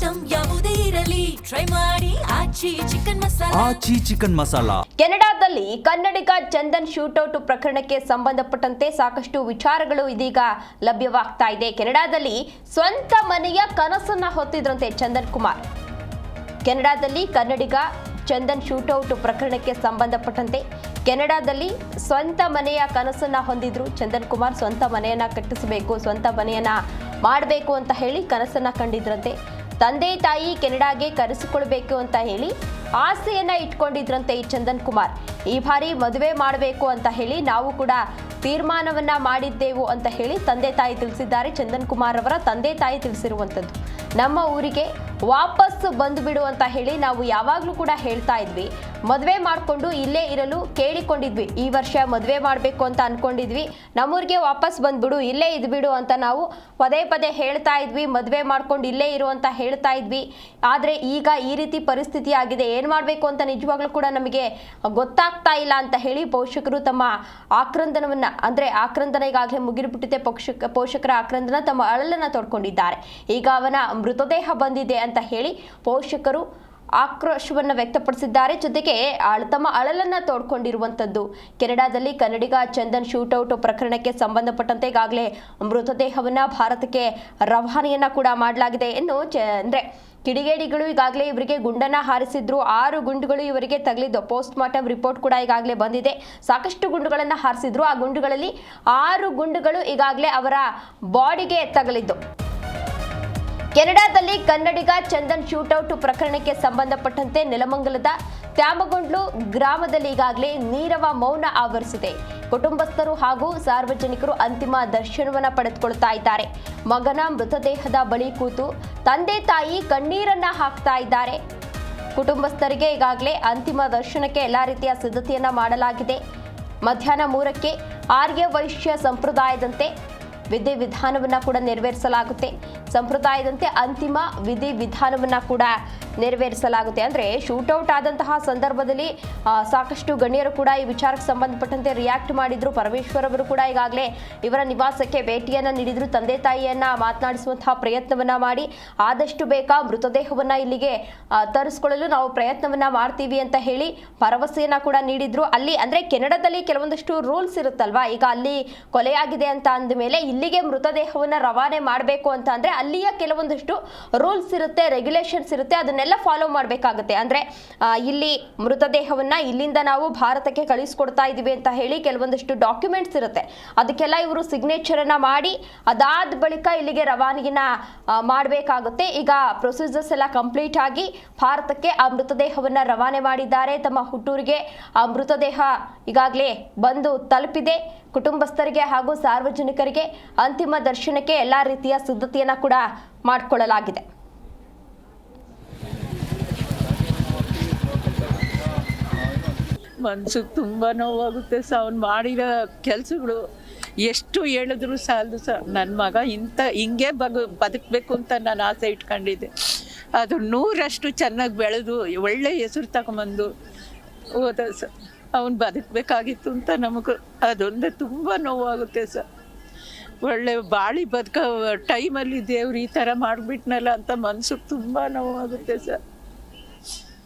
Item ಯಾವುದೇ ಇರಲಿ try ಮಾಡಿ ಆಚಿ ಚಿಕನ್ ಮಸಾಲಾ. ಕೆನಡಾದಲ್ಲಿ ಕನ್ನಡಿಗ ಚಂದನ್ ಶೂಟೌಟ್ ಪ್ರಕರಣಕ್ಕೆ ಸಂಬಂಧಪಟ್ಟಂತೆ ಸಾಕಷ್ಟು ವಿಚಾರಗಳು ಇದೀಗ ಲಭ್ಯವಾಗ್ತಾ ಇದೆ. ಕೆನಡಾದಲ್ಲಿ ಸ್ವಂತ ಮನೆಯ ಕನಸನ್ನ ಹೊತ್ತಿದ್ರಂತೆ ಚಂದನ್ ಕುಮಾರ್. ಕೆನಡಾದಲ್ಲಿ ಕನ್ನಡಿಗ ಚಂದನ್ ಶೂಟೌಟ್ ಪ್ರಕರಣಕ್ಕೆ ಸಂಬಂಧಪಟ್ಟಂತೆ ಕೆನಡಾದಲ್ಲಿ ಸ್ವಂತ ಮನೆಯ ಕನಸನ್ನ ಹೊಂದಿದ್ರು ಚಂದನ್ ಕುಮಾರ್. ಸ್ವಂತ ಮನೆಯನ್ನ ಕಟ್ಟಿಸಬೇಕು, ಸ್ವಂತ ಮನೆಯನ್ನ ಮಾಡಬೇಕು ಅಂತ ಹೇಳಿ ಕನಸನ್ನ ಕಂಡಿದ್ರಂತೆ. ತಂದೆ ತಾಯಿ ಕೆನಡಾಗೆ ಕರೆಸಿಕೊಳ್ಬೇಕು ಅಂತ ಹೇಳಿ ಆಸೆಯನ್ನ ಇಟ್ಕೊಂಡಿದ್ರಂತೆ ಈ ಚಂದನ್ ಕುಮಾರ್. ಈ ಬಾರಿ ಮದುವೆ ಮಾಡಬೇಕು ಅಂತ ಹೇಳಿ ನಾವು ಕೂಡ ತೀರ್ಮಾನವನ್ನ ಮಾಡಿದ್ದೆವು ಅಂತ ಹೇಳಿ ತಂದೆ ತಾಯಿ ತಿಳಿಸಿದ್ದಾರೆ. ಚಂದನ್ ಕುಮಾರ್ ಅವರ ತಂದೆ ತಾಯಿ ತಿಳಿಸಿರುವಂಥದ್ದು, ನಮ್ಮ ಊರಿಗೆ ವಾಪಸ್ ಬಂದು ಬಿಡು ಅಂತ ಹೇಳಿ ನಾವು ಯಾವಾಗಲೂ ಕೂಡ ಹೇಳ್ತಾ ಇದ್ವಿ. ಮದುವೆ ಮಾಡಿಕೊಂಡು ಇಲ್ಲೇ ಇರಲು ಕೇಳಿಕೊಂಡಿದ್ವಿ. ಈ ವರ್ಷ ಮದುವೆ ಮಾಡಬೇಕು ಅಂತ ಅನ್ಕೊಂಡಿದ್ವಿ. ನಮ್ಮೂರಿಗೆ ವಾಪಸ್ ಬಂದ್ಬಿಡು, ಇಲ್ಲೇ ಇದ್ಬಿಡು ಅಂತ ನಾವು ಪದೇ ಪದೇ ಹೇಳ್ತಾ ಇದ್ವಿ. ಮದುವೆ ಮಾಡ್ಕೊಂಡು ಇಲ್ಲೇ ಇರು ಅಂತ ಹೇಳ್ತಾ ಇದ್ವಿ. ಆದರೆ ಈಗ ಈ ರೀತಿ ಪರಿಸ್ಥಿತಿ ಆಗಿದೆ, ಏನು ಮಾಡಬೇಕು ಅಂತ ನಿಜವಾಗ್ಲೂ ಕೂಡ ನಮಗೆ ಗೊತ್ತಾಗ್ತಾ ಇಲ್ಲ ಅಂತ ಹೇಳಿ ಪೋಷಕರು ತಮ್ಮ ಆಕ್ರಂದನವನ್ನ, ಅಂದರೆ ಆಕ್ರಂದನ ಈಗಾಗಲೇ ಮುಗಿದ್ಬಿಟ್ಟಿದೆ. ಪೋಷಕರ ಆಕ್ರಂದನ ತಮ್ಮ ಅಳಲನ್ನ ತೋಡ್ಕೊಂಡಿದ್ದಾರೆ. ಈಗ ಅವನ ಮೃತದೇಹ ಬಂದಿದೆ ಅಂತ ಹೇಳಿ ಪೋಷಕರು ಆಕ್ರೋಶವನ್ನು ವ್ಯಕ್ತಪಡಿಸಿದ್ದಾರೆ. ಜೊತೆಗೆ ತಮ್ಮ ಅಳಲನ್ನ ತೋಡ್ಕೊಂಡಿರುವಂಥದ್ದು. ಕೆನಡಾದಲ್ಲಿ ಕನ್ನಡಿಗ ಚಂದನ್ ಶೂಟೌಟ್ ಪ್ರಕರಣಕ್ಕೆ ಸಂಬಂಧಪಟ್ಟಂತೆ ಈಗಾಗಲೇ ಮೃತದೇಹವನ್ನ ಭಾರತಕ್ಕೆ ರವಾನೆಯನ್ನ ಕೂಡ ಮಾಡಲಾಗಿದೆ. ಇನ್ನು ಅಂದ್ರೆ ಕಿಡಿಗೇಡಿಗಳು ಈಗಾಗಲೇ ಇವರಿಗೆ ಗುಂಡನ್ನ ಹಾರಿಸಿದ್ರು. 6 ಗುಂಡುಗಳು ಇವರಿಗೆ ತಗಲಿದ್ದು. ಪೋಸ್ಟ್ ಮಾರ್ಟಮ್ ರಿಪೋರ್ಟ್ ಕೂಡ ಈಗಾಗಲೇ ಬಂದಿದೆ. ಸಾಕಷ್ಟು ಗುಂಡುಗಳನ್ನು ಹಾರಿಸಿದ್ರು. ಆ ಗುಂಡುಗಳಲ್ಲಿ 6 ಗುಂಡುಗಳು ಈಗಾಗಲೇ ಅವರ ಬಾಡಿಗೆ ತಗಲಿದ್ದು. ಕೆನಡಾದಲ್ಲಿ ಕನ್ನಡಿಗ ಚಂದನ್ ಶೂಟೌಟ್ ಪ್ರಕರಣಕ್ಕೆ ಸಂಬಂಧಪಟ್ಟಂತೆ ನೆಲಮಂಗಲದ ತ್ಯಾಮಗೊಂಡ್ಲು ಗ್ರಾಮದಲ್ಲಿ ಈಗಾಗಲೇ ನೀರವ ಮೌನ ಆವರಿಸಿದೆ. ಕುಟುಂಬಸ್ಥರು ಹಾಗೂ ಸಾರ್ವಜನಿಕರು ಅಂತಿಮ ದರ್ಶನವನ್ನ ಪಡೆದುಕೊಳ್ತಾ ಇದ್ದಾರೆ. ಮಗನ ಮೃತದೇಹದ ಬಳಿ ಕೂತು ತಂದೆ ತಾಯಿ ಕಣ್ಣೀರನ್ನ ಹಾಕ್ತಾ ಇದ್ದಾರೆ. ಕುಟುಂಬಸ್ಥರಿಗೆ ಈಗಾಗಲೇ ಅಂತಿಮ ದರ್ಶನಕ್ಕೆ ಎಲ್ಲಾ ರೀತಿಯ ಸಿದ್ಧತೆಯನ್ನ ಮಾಡಲಾಗಿದೆ. ಮಧ್ಯಾಹ್ನ 3ಕ್ಕೆ ಆರ್ಯ ವೈಶ್ಯ ಸಂಪ್ರದಾಯದಂತೆ ವಿಧಿ ವಿಧಾನವನ್ನ ಕೂಡ ನೆರವೇರಿಸಲಾಗುತ್ತೆ. ಸಂಪ್ರದಾಯದಂತೆ ಅಂತಿಮ ವಿಧಿ ವಿಧಾನವನ್ನ ಕೂಡ ನೆರವೇರಿಸಲಾಗುತ್ತೆ. ಅಂದರೆ ಶೂಟೌಟ್ ಆದಂತಹ ಸಂದರ್ಭದಲ್ಲಿ ಸಾಕಷ್ಟು ಗಣ್ಯರು ಕೂಡ ಈ ವಿಚಾರಕ್ಕೆ ಸಂಬಂಧಪಟ್ಟಂತೆ ರಿಯಾಕ್ಟ್ ಮಾಡಿದ್ರು. ಪರಮೇಶ್ವರ್ ಅವರು ಕೂಡ ಈಗಾಗಲೇ ಇವರ ನಿವಾಸಕ್ಕೆ ಭೇಟಿಯನ್ನ ನೀಡಿದ್ರು. ತಂದೆ ತಾಯಿಯನ್ನ ಮಾತನಾಡಿಸುವಂತಹ ಪ್ರಯತ್ನವನ್ನ ಮಾಡಿ ಆದಷ್ಟು ಬೇಗ ಮೃತದೇಹವನ್ನ ಇಲ್ಲಿಗೆ ತರಿಸ್ಕೊಳ್ಳಲು ನಾವು ಪ್ರಯತ್ನವನ್ನ ಮಾಡ್ತೀವಿ ಅಂತ ಹೇಳಿ ಭರವಸೆಯನ್ನ ಕೂಡ ನೀಡಿದ್ರು. ಅಲ್ಲಿ ಅಂದ್ರೆ ಕೆನಡಾದಲ್ಲಿ ಕೆಲವೊಂದಷ್ಟು ರೂಲ್ಸ್ ಇರುತ್ತಲ್ವಾ. ಈಗ ಅಲ್ಲಿ ಕೊಲೆಯಾಗಿದೆ ಅಂತ ಅಂದ ಮೇಲೆ ಇಲ್ಲಿಗೆ ಮೃತದೇಹವನ್ನ ರವಾನೆ ಮಾಡಬೇಕು ಅಂತ ಅಂದ್ರೆ ಅಲ್ಲಿಯ ಕೆಲವೊಂದಷ್ಟು ರೂಲ್ಸ್ ಇರುತ್ತೆ, ರೆಗ್ಯುಲೇಷನ್ಸ್ ಇರುತ್ತೆ. ಅದನ್ನೆಲ್ಲ ಫಾಲೋ ಮಾಡಬೇಕಾಗುತ್ತೆ. ಅಂದ್ರೆ ಇಲ್ಲಿ ಮೃತದೇಹವನ್ನ ಇಲ್ಲಿಂದ ನಾವು ಭಾರತಕ್ಕೆ ಕಳಿಸ್ಕೊಡ್ತಾ ಇದೀವಿ ಅಂತ ಹೇಳಿ ಕೆಲವೊಂದಷ್ಟು ಡಾಕ್ಯುಮೆಂಟ್ಸ್ ಇರುತ್ತೆ. ಅದಕ್ಕೆಲ್ಲ ಇವರು ಸಿಗ್ನೇಚರ್ ಅನ್ನ ಮಾಡಿ ಅದಾದ ಬಳಿಕ ಇಲ್ಲಿಗೆ ರವಾನೆಯನ್ನ ಮಾಡಬೇಕಾಗುತ್ತೆ. ಈಗ ಪ್ರೊಸೀಜರ್ಸ್ ಎಲ್ಲ ಕಂಪ್ಲೀಟ್ ಆಗಿ ಭಾರತಕ್ಕೆ ಆ ಮೃತದೇಹವನ್ನ ರವಾನೆ ಮಾಡಿದ್ದಾರೆ. ತಮ್ಮ ಹುಟ್ಟೂರಿಗೆ ಆ ಮೃತದೇಹ ಈಗಾಗಲೇ ಬಂದು ತಲುಪಿದೆ. ಕುಟುಂಬಸ್ಥರಿಗೆ ಹಾಗೂ ಸಾರ್ವಜನಿಕರಿಗೆ ಅಂತಿಮ ದರ್ಶನಕ್ಕೆ ಎಲ್ಲಾ ರೀತಿಯ ಸಿದ್ಧತೆಯನ್ನ ಕೂಡ ಮಾಡಿಕೊಳ್ಳಲಾಗಿದೆ. ಮನ್ಸಿಗೆ ತುಂಬ ನೋವಾಗುತ್ತೆ ಸಹ. ಅವ್ನು ಮಾಡಿರೋ ಕೆಲಸಗಳು ಎಷ್ಟು ಹೇಳಿದ್ರು ಸಾಲದು ಸಹ. ನನ್ನ ಮಗ ಹಿಂಗೆ ಬದುಕಬೇಕು ಅಂತ ನಾನು ಆಸೆ ಇಟ್ಕೊಂಡಿದ್ದೆ. ಅದು 100ರಷ್ಟು ಚೆನ್ನಾಗಿ ಬೆಳೆದು ಒಳ್ಳೆ ಹೆಸರು ತಗೊಂಬಂದು ಹೋದ ಸರ್. ಅವನು ಬದುಕಬೇಕಾಗಿತ್ತು ಅಂತ ನಮಗೂ ಅದೊಂದೇ ತುಂಬ ನೋವಾಗುತ್ತೆ ಸರ್. ಒಳ್ಳೆ ಬಾಳಿ ಬದುಕೋ ಟೈಮಲ್ಲಿ ದೇವ್ರು ಈ ಥರ ಮಾಡಿಬಿಟ್ನಲ್ಲ ಅಂತ ಮನ್ಸಿಗೆ ತುಂಬ ನೋವಾಗುತ್ತೆ ಸರ್.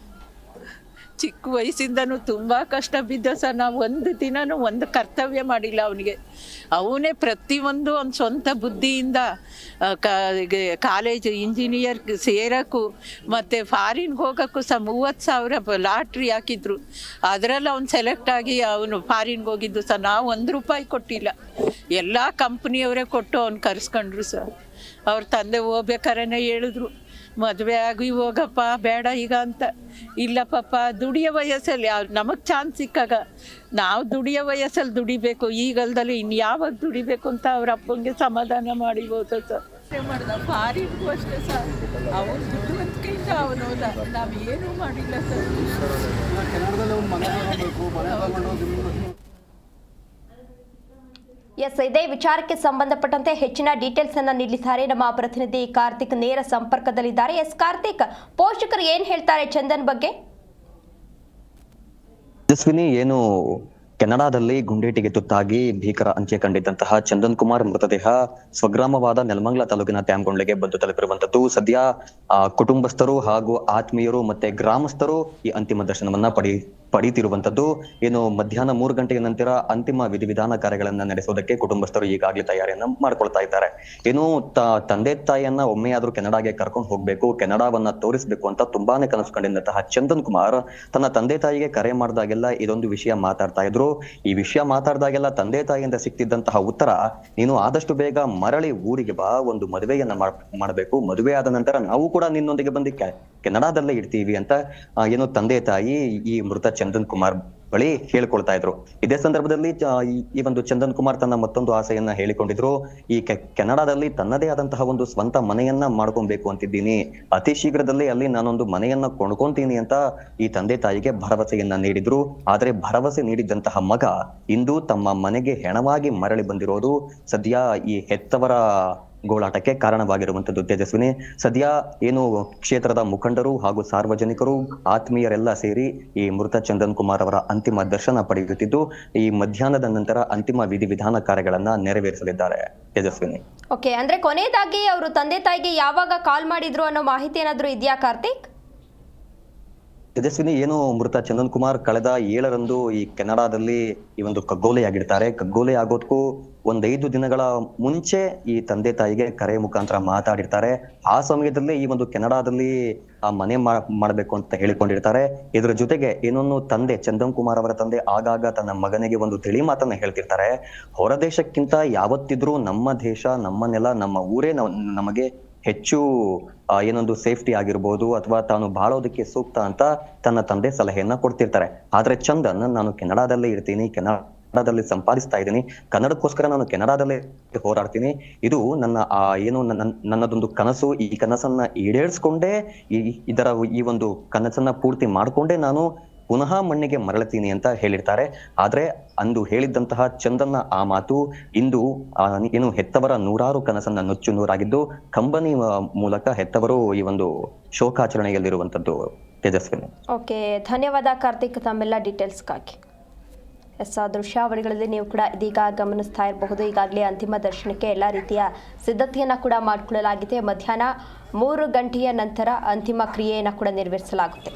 ಚಿಕ್ಕ ವಯಸ್ಸಿಂದನೂ ತುಂಬ ಕಷ್ಟ ಬಿದ್ದ ಸರ್. ನಾವು ಒಂದು ದಿನನೂ ಒಂದು ಕರ್ತವ್ಯ ಮಾಡಿಲ್ಲ ಅವನಿಗೆ. ಅವನೇ ಪ್ರತಿಯೊಂದು ಅವ್ನ ಸ್ವಂತ ಬುದ್ಧಿಯಿಂದ ಕಾಲೇಜ್ ಇಂಜಿನಿಯರ್ ಸೇರೋಕ್ಕೂ ಮತ್ತು ಫಾರಿನ್ಗೆ ಹೋಗೋಕ್ಕೂ ಸಹ 30,000 ಲಾಟ್ರಿ ಹಾಕಿದ್ರು. ಅದರಲ್ಲಿ ಅವ್ನು ಸೆಲೆಕ್ಟ್ ಆಗಿ ಅವನು ಫಾರಿನ್ಗೆ ಹೋಗಿದ್ದು ಸರ್. ನಾವು 1 ರೂಪಾಯಿ ಕೊಟ್ಟಿಲ್ಲ. ಎಲ್ಲ ಕಂಪ್ನಿಯವರೇ ಕೊಟ್ಟು ಅವ್ನು ಕರೆಸ್ಕೊಂಡ್ರು ಸರ್. ಅವ್ರ ತಂದೆ ಹೋಗ್ಬೇಕಾದ್ರೆ ಹೇಳಿದ್ರು, ಮದುವೆ ಆಗಿ ಹೋಗಪ್ಪ ಬೇಡ ಈಗ ಅಂತ. ಇಲ್ಲ ಪಾಪ, ದುಡಿಯೋ ವಯಸ್ಸಲ್ಲಿ ನಮಗೆ ಚಾನ್ಸ್ ಸಿಕ್ಕಾಗ ನಾವು ದುಡಿಯೋ ವಯಸ್ಸಲ್ಲಿ ದುಡಿಬೇಕು, ಈಗಲ್ದಲ್ಲಿ ಇನ್ನು ಯಾವಾಗ ದುಡಿಬೇಕು ಅಂತ ಅವ್ರ ಅಪ್ಪಂಗೆ ಸಮಾಧಾನ ಮಾಡಿ ಹೋದ ಸರ್. ಮಾಡ್ದ ಫಾರಿನ್ಗೂ ಅಷ್ಟೇ ಸರ್. ಅವನು ಬುದ್ಧಿವಂತಿಕೆಯಿಂದ ಅವನು ಹೋದ, ನಾವು ಏನೂ ಮಾಡಿಲ್ಲ ಸರ್. ಎಸ್, ಇದೇ ವಿಚಾರಕ್ಕೆ ಸಂಬಂಧಪಟ್ಟಂತೆ ಹೆಚ್ಚಿನ ಡೀಟೇಲ್ಸ್ ಅನ್ನ ನೀಡಿದ್ದಾರೆ ನಮ್ಮ ಪ್ರತಿನಿಧಿ ಕಾರ್ತಿಕ್. ನೇರ ಸಂಪರ್ಕದಲ್ಲಿದ್ದಾರೆ. ಎಸ್ ಕಾರ್ತಿಕ್, ಪೋಷಕರು ಏನ್ ಹೇಳ್ತಾರೆ ಚಂದನ್ ಬಗ್ಗೆ? ತೇಜಸ್ವಿನಿ, ಏನು ಕೆನಡಾದಲ್ಲಿ ಗುಂಡೇಟಿಗೆ ತುತ್ತಾಗಿ ಭೀಕರ ಅಂತ್ಯ ಕಂಡಿದ್ದಂತಹ ಚಂದನ್ ಕುಮಾರ್ ಮೃತದೇಹ ಸ್ವಗ್ರಾಮವಾದ ನೆಲಮಂಗಲ ತಾಲೂಕಿನ ತ್ಯಾಮಗೊಂಡ್ಲೆಗೆ ಬಂದು ತಲುಪಿರುವಂತದ್ದು. ಸದ್ಯ ಕುಟುಂಬಸ್ಥರು ಹಾಗೂ ಆತ್ಮೀಯರು ಮತ್ತೆ ಗ್ರಾಮಸ್ಥರು ಈ ಅಂತಿಮ ದರ್ಶನವನ್ನ ಪಡೀತಿರುವಂತದ್ದು. ಏನು ಮಧ್ಯಾಹ್ನ 3 ಗಂಟೆಯ ನಂತರ ಅಂತಿಮ ವಿಧಿವಿಧಾನ ಕಾರ್ಯಗಳನ್ನ ನಡೆಸೋದಕ್ಕೆ ಕುಟುಂಬಸ್ಥರು ಈಗಾಗಲೇ ತಯಾರಿಯನ್ನ ಮಾಡ್ಕೊಳ್ತಾ ಇದ್ದಾರೆ. ಏನು ತಂದೆ ತಾಯಿಯನ್ನ ಒಮ್ಮೆಯಾದ್ರೂ ಕೆನಡಾಗೆ ಕರ್ಕೊಂಡು ಹೋಗ್ಬೇಕು, ಕೆನಡಾವನ್ನ ತೋರಿಸ್ಬೇಕು ಅಂತ ತುಂಬಾನೇ ಕನಸು ಕಂಡಿದ್ದಂತಹ ಚಂದನ್ ಕುಮಾರ್ ತನ್ನ ತಂದೆ ತಾಯಿಗೆ ಕರೆ ಮಾಡಿದಾಗೆಲ್ಲ ಇದೊಂದು ವಿಷಯ ಮಾತಾಡ್ತಾ ಇದ್ರು. ಈ ವಿಷಯ ಮಾತಾಡಿದಾಗೆಲ್ಲ ತಂದೆ ತಾಯಿಯಿಂದ ಸಿಕ್ತಿದ್ದಂತಹ ಉತ್ತರ, ನೀನು ಆದಷ್ಟು ಬೇಗ ಮರಳಿ ಊರಿಗೆ ಬಾ, ಒಂದು ಮದುವೆಯನ್ನ ಮಾಡಬೇಕು, ಮದುವೆ ಆದ ನಂತರ ನಾವು ಕೂಡ ನಿನ್ನೊಂದಿಗೆ ಬಂದು ಕೆನಡಾದಲ್ಲೇ ಇರ್ತೀವಿ ಅಂತ ಏನು ತಂದೆ ತಾಯಿ ಈ ಮೃತ ಚಂದನ್ ಕುಮಾರ್ ಬಳಿ ಹೇಳ್ಕೊಳ್ತಾ ಇದ್ರು. ಇದೇ ಸಂದರ್ಭದಲ್ಲಿ ಈ ಒಂದು ಚಂದನ್ ಕುಮಾರ್ ತನ್ನ ಮತ್ತೊಂದು ಆಸೆಯನ್ನ ಹೇಳಿಕೊಂಡಿದ್ರು. ಈ ಕೆನಡಾದಲ್ಲಿ ತನ್ನದೇ ಆದಂತಹ ಒಂದು ಸ್ವಂತ ಮನೆಯನ್ನ ಮಾಡ್ಕೊಬೇಕು ಅಂತಿದ್ದೀನಿ, ಅತಿ ಶೀಘ್ರದಲ್ಲಿ ಅಲ್ಲಿ ನಾನೊಂದು ಮನೆಯನ್ನ ಕೊಂಡ್ಕೊಂತೀನಿ ಅಂತ ಈ ತಂದೆ ತಾಯಿಗೆ ಭರವಸೆಯನ್ನ ನೀಡಿದ್ರು. ಆದ್ರೆ ಭರವಸೆ ನೀಡಿದಂತಹ ಮಗ ಇಂದು ತಮ್ಮ ಮನೆಗೆ ಹೆಣವಾಗಿ ಮರಳಿ ಬಂದಿರೋದು ಸದ್ಯ ಈ ಹೆತ್ತವರ ಗೋಳಾಟಕ್ಕೆ ಕಾರಣವಾಗಿರುವಂತದ್ದು. ತೇಜಸ್ವಿನಿ, ಸದ್ಯ ಏನು ಕ್ಷೇತ್ರದ ಮುಖಂಡರು ಹಾಗೂ ಸಾರ್ವಜನಿಕರು ಆತ್ಮೀಯರೆಲ್ಲ ಸೇರಿ ಈ ಮೃತ ಚಂದನ್ ಕುಮಾರ್ ಅವರ ಅಂತಿಮ ದರ್ಶನ ಪಡೆಯುತ್ತಿದ್ದು, ಈ ಮಧ್ಯಾಹ್ನದ ನಂತರ ಅಂತಿಮ ವಿಧಿವಿಧಾನ ಕಾರ್ಯಗಳನ್ನ ನೆರವೇರಿಸಲಿದ್ದಾರೆ. ತೇಜಸ್ವಿನಿ, ಓಕೆ, ಅಂದ್ರೆ ಕೊನೆಯದಾಗಿ ಅವರು ತಂದೆ ತಾಯಿಗೆ ಯಾವಾಗ ಕಾಲ್ ಮಾಡಿದ್ರು ಅನ್ನೋ ಮಾಹಿತಿ ಏನಾದ್ರು ಇದೆಯಾ ಕಾರ್ತಿಕ್? ತೇಜಸ್ವಿನಿ, ಏನು ಮೃತ ಚಂದನ್ ಕುಮಾರ್ ಕಳೆದ 7ರಂದು ಈ ಕೆನಡಾದಲ್ಲಿ ಈ ಒಂದು ಕಗ್ಗೋಲೆಯಾಗಿರ್ತಾರೆ. ಕಗ್ಗೋಲೆ ಆಗೋದಕ್ಕೂ 5 ದಿನಗಳ ಮುಂಚೆ ಈ ತಂದೆ ತಾಯಿಗೆ ಕರೆ ಮುಖಾಂತರ ಮಾತಾಡಿರ್ತಾರೆ. ಆ ಸಮಯದಲ್ಲಿ ಈ ಒಂದು ಕೆನಡಾದಲ್ಲಿ ಆ ಮನೆ ಮಾಡ್ಬೇಕು ಅಂತ ಹೇಳಿಕೊಂಡಿರ್ತಾರೆ. ಇದರ ಜೊತೆಗೆ ಏನೊಂದು ತಂದೆ ಚಂದನ್ ಕುಮಾರ್ ಅವರ ತಂದೆ ಆಗಾಗ ತನ್ನ ಮಗನಿಗೆ ಒಂದು ತಿಳಿ ಮಾತನ್ನ ಹೇಳ್ತಿರ್ತಾರೆ, ಹೊರದೇಶಕ್ಕಿಂತ ಯಾವತ್ತಿದ್ರೂ ನಮ್ಮ ದೇಶ, ನಮ್ಮ ನೆಲ, ನಮ್ಮ ಊರೇ ನಮಗೆ ಹೆಚ್ಚು ಏನೊಂದು ಸೇಫ್ಟಿ ಆಗಿರ್ಬೋದು ಅಥವಾ ತಾನು ಬಾಳೋದಕ್ಕೆ ಸೂಕ್ತ ಅಂತ ತನ್ನ ತಂದೆ ಸಲಹೆಯನ್ನ ಕೊಡ್ತಿರ್ತಾರೆ. ಆದ್ರೆ ಚಂದನ್, ನಾನು ಕೆನಡಾದಲ್ಲೇ ಇರ್ತೀನಿ, ಕೆನಡಾದಲ್ಲಿ ಸಂಪಾದಿಸ್ತಾ ಇದ್ದೀನಿ, ಕನ್ನಡಕ್ಕೋಸ್ಕರ ನಾನು ಕೆನಡಾದಲ್ಲೇ ಹೋರಾಡ್ತೀನಿ, ಇದು ನನ್ನ ಏನು ನನ್ನದೊಂದು ಕನಸು, ಈ ಕನಸನ್ನ ಈಡೇರಿಸ್ಕೊಂಡೇ ಈ ಒಂದು ಕನಸನ್ನ ಪೂರ್ತಿ ಮಾಡ್ಕೊಂಡೇ ನಾನು ಪುನಃ ಮಣ್ಣಿಗೆ ಮರಳ್ತೀನಿ ಅಂತ ಹೇಳಿರ್ತಾರೆ. ಆದ್ರೆ ಅಂದು ಹೇಳಿದ್ದಂತಹ ಚಂದನ್ನ ಆ ಮಾತು ಇಂದು ಏನು ಹೆತ್ತವರ 100 ಕನಸನ್ನ ನುಚ್ಚು ನೂರಾಗಿದ್ದು, ಕಂಬನಿ ಮೂಲಕ ಹೆತ್ತವರು ಈ ಒಂದು ಶೋಕಾಚರಣೆಯಲ್ಲಿರುವಂತದ್ದು. ತೇಜಸ್ವಿನಿ, ಓಕೆ, ಧನ್ಯವಾದ ಕಾರ್ತಿಕ್ ತಮ್ಮೆಲ್ಲ ಡೀಟೇಲ್ಸ್ಗಾಗಿ. ದೃಶ್ಯಾವಳಿಗಳಲ್ಲಿ ನೀವು ಕೂಡ ಇದೀಗ ಗಮನಿಸ್ತಾ ಇರಬಹುದು. ಈಗಾಗಲೇ ಅಂತಿಮ ದರ್ಶನಕ್ಕೆ ಎಲ್ಲ ರೀತಿಯ ಸಿದ್ಧತೆಯನ್ನು ಕೂಡ ಮಾಡಿಕೊಳ್ಳಲಾಗಿದೆ. ಮಧ್ಯಾಹ್ನ 3 ಗಂಟೆಯ ನಂತರ ಅಂತಿಮ ಕ್ರಿಯೆಯನ್ನು ಕೂಡ ನೆರವೇರಿಸಲಾಗುತ್ತೆ.